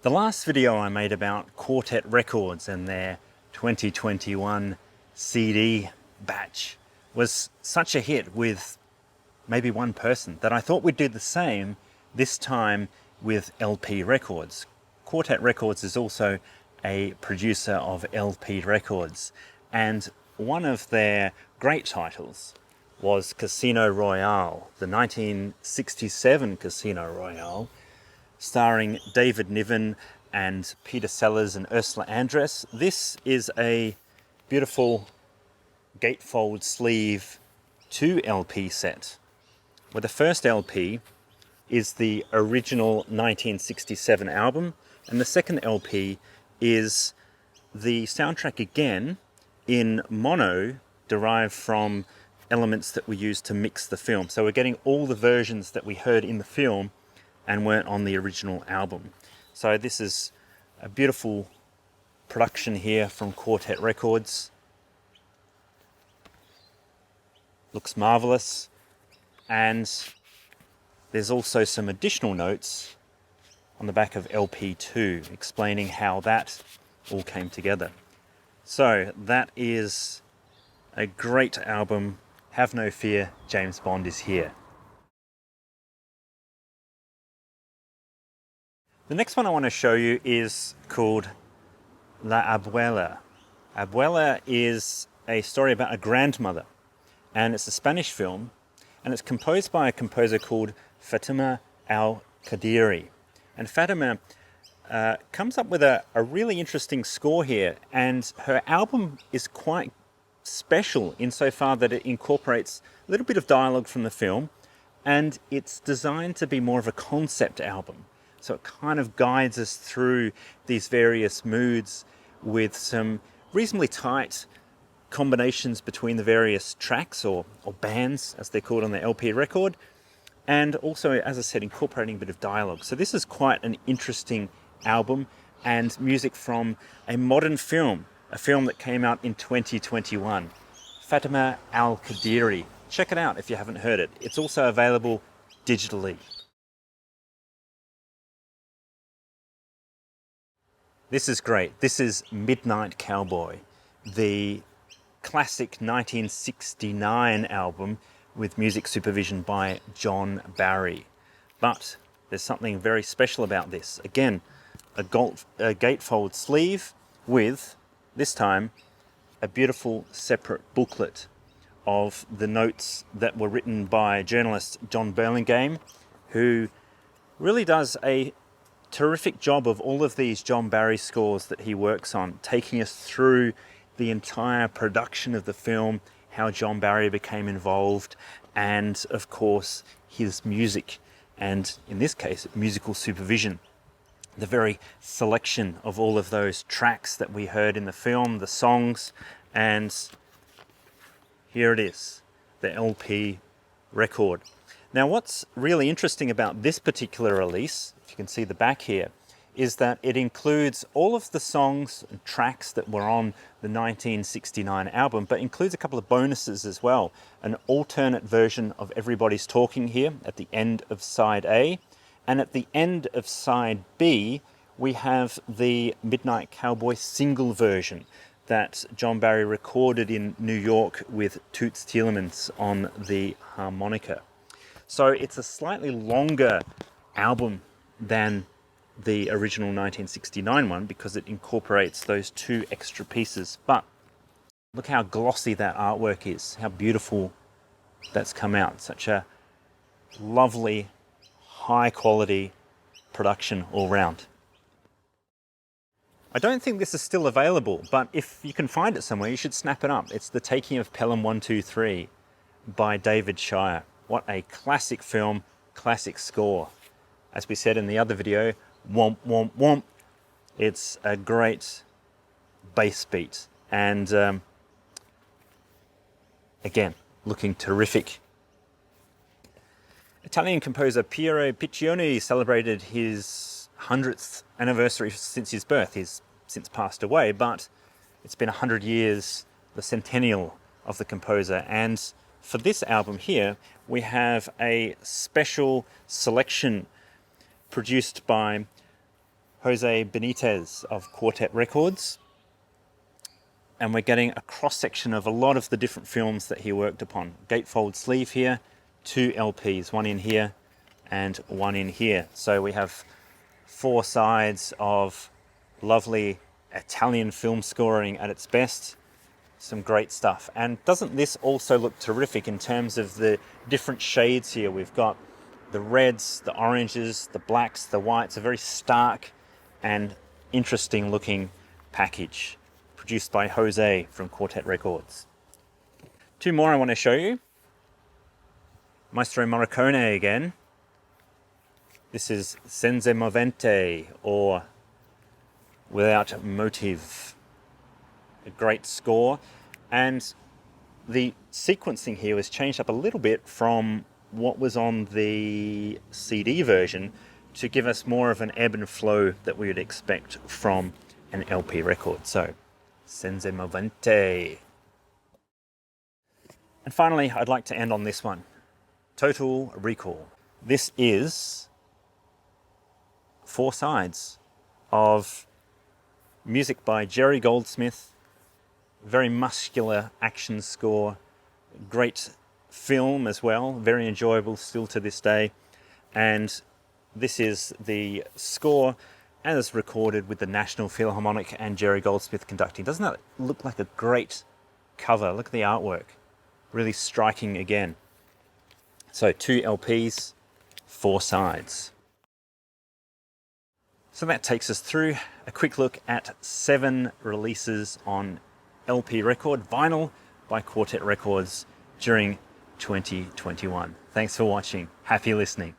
The last video I made about Quartet Records and their 2021 CD batch was such a hit with maybe one person that I thought we'd do the same this time with LP Records. Quartet Records is also a producer of LP Records, and one of their great titles was Casino Royale, the 1967 Casino Royale, starring David Niven and Peter Sellers and Ursula Andress. This is a beautiful gatefold sleeve 2 LP set, where the first LP is the original 1967 album, and the second LP is the soundtrack again in mono, derived from elements that we used to mix the film. So we're getting all the versions that we heard in the film and weren't on the original album. So this is a beautiful production here from Quartet Records. Looks marvelous. And there's also some additional notes on the back of LP2 explaining how that all came together. So that is a great album. Have no fear, James Bond is here. The next one I want to show you is called La Abuela. Abuela is a story about a grandmother, and it's a Spanish film, and it's composed by a composer called Fatima Al Qadiri. And Fatima comes up with a really interesting score here, and her album is quite special insofar that it incorporates a little bit of dialogue from the film, and it's designed to be more of a concept album. So it kind of guides us through these various moods with some reasonably tight combinations between the various tracks or bands, as they're called on the LP record, and also, as I said, incorporating a bit of dialogue. So this is quite an interesting album, and music from a modern film, a film that came out in 2021, Fatima Al Qadiri. Check it out if you haven't heard it. It's also available digitally. This is great. This is Midnight Cowboy, the classic 1969 album with music supervision by John Barry. But there's something very special about this. Again, a gatefold sleeve with, this time, a beautiful separate booklet of the notes that were written by journalist John Burlingame, who really does a terrific job of all of these John Barry scores that he works on, taking us through the entire production of the film, how John Barry became involved, and of course his music, and in this case musical supervision. The very selection of all of those tracks that we heard in the film, the songs, and here it is, the LP record. Now what's really interesting about this particular release, if you can see the back here, is that it includes all of the songs and tracks that were on the 1969 album, but includes a couple of bonuses as well. An alternate version of Everybody's Talking here at the end of side A, and at the end of side B we have the Midnight Cowboy single version that John Barry recorded in New York with Toots Thielemans on the harmonica. So it's a slightly longer album than the original 1969 one because it incorporates those 2 extra pieces. But look how glossy that artwork is, how beautiful that's come out. Such a lovely, high quality production all round. I don't think this is still available, but if you can find it somewhere, you should snap it up. It's The Taking of Pelham 123 by David Shire. What a classic film, classic score. As we said in the other video, womp, womp, womp. It's a great bass beat. And again, looking terrific. Italian composer Piero Piccioni celebrated his 100th anniversary since his birth. He's since passed away, but it's been 100 years, the centennial of the composer. And for this album here, we have a special selection produced by Jose Benitez of Quartet Records. And we're getting a cross-section of a lot of the different films that he worked upon. Gatefold sleeve here, 2 LPs, one in here and one in here. So we have 4 sides of lovely Italian film scoring at its best. Some great stuff. And doesn't this also look terrific in terms of the different shades here? We've got the reds, the oranges, the blacks, the whites, a very stark and interesting looking package produced by Jose from Quartet Records. 2 more I want to show you. Maestro Morricone again. This is Senza Movente, or Without Motive. A great score, and the sequencing here was changed up a little bit from what was on the CD version to give us more of an ebb and flow that we would expect from an LP record. So, Senza Movente. And finally, I'd like to end on this one. Total Recall. This is 4 sides of music by Jerry Goldsmith, very muscular action score, great film as well, very enjoyable still to this day. And this is the score as recorded with the National Philharmonic and Jerry Goldsmith conducting. Doesn't that look like a great cover? Look at the artwork. Really striking again. So 2 LPs, 4 sides. So that takes us through a quick look at 7 releases on LP record, vinyl by Quartet Records during 2021. Thanks for watching. Happy listening.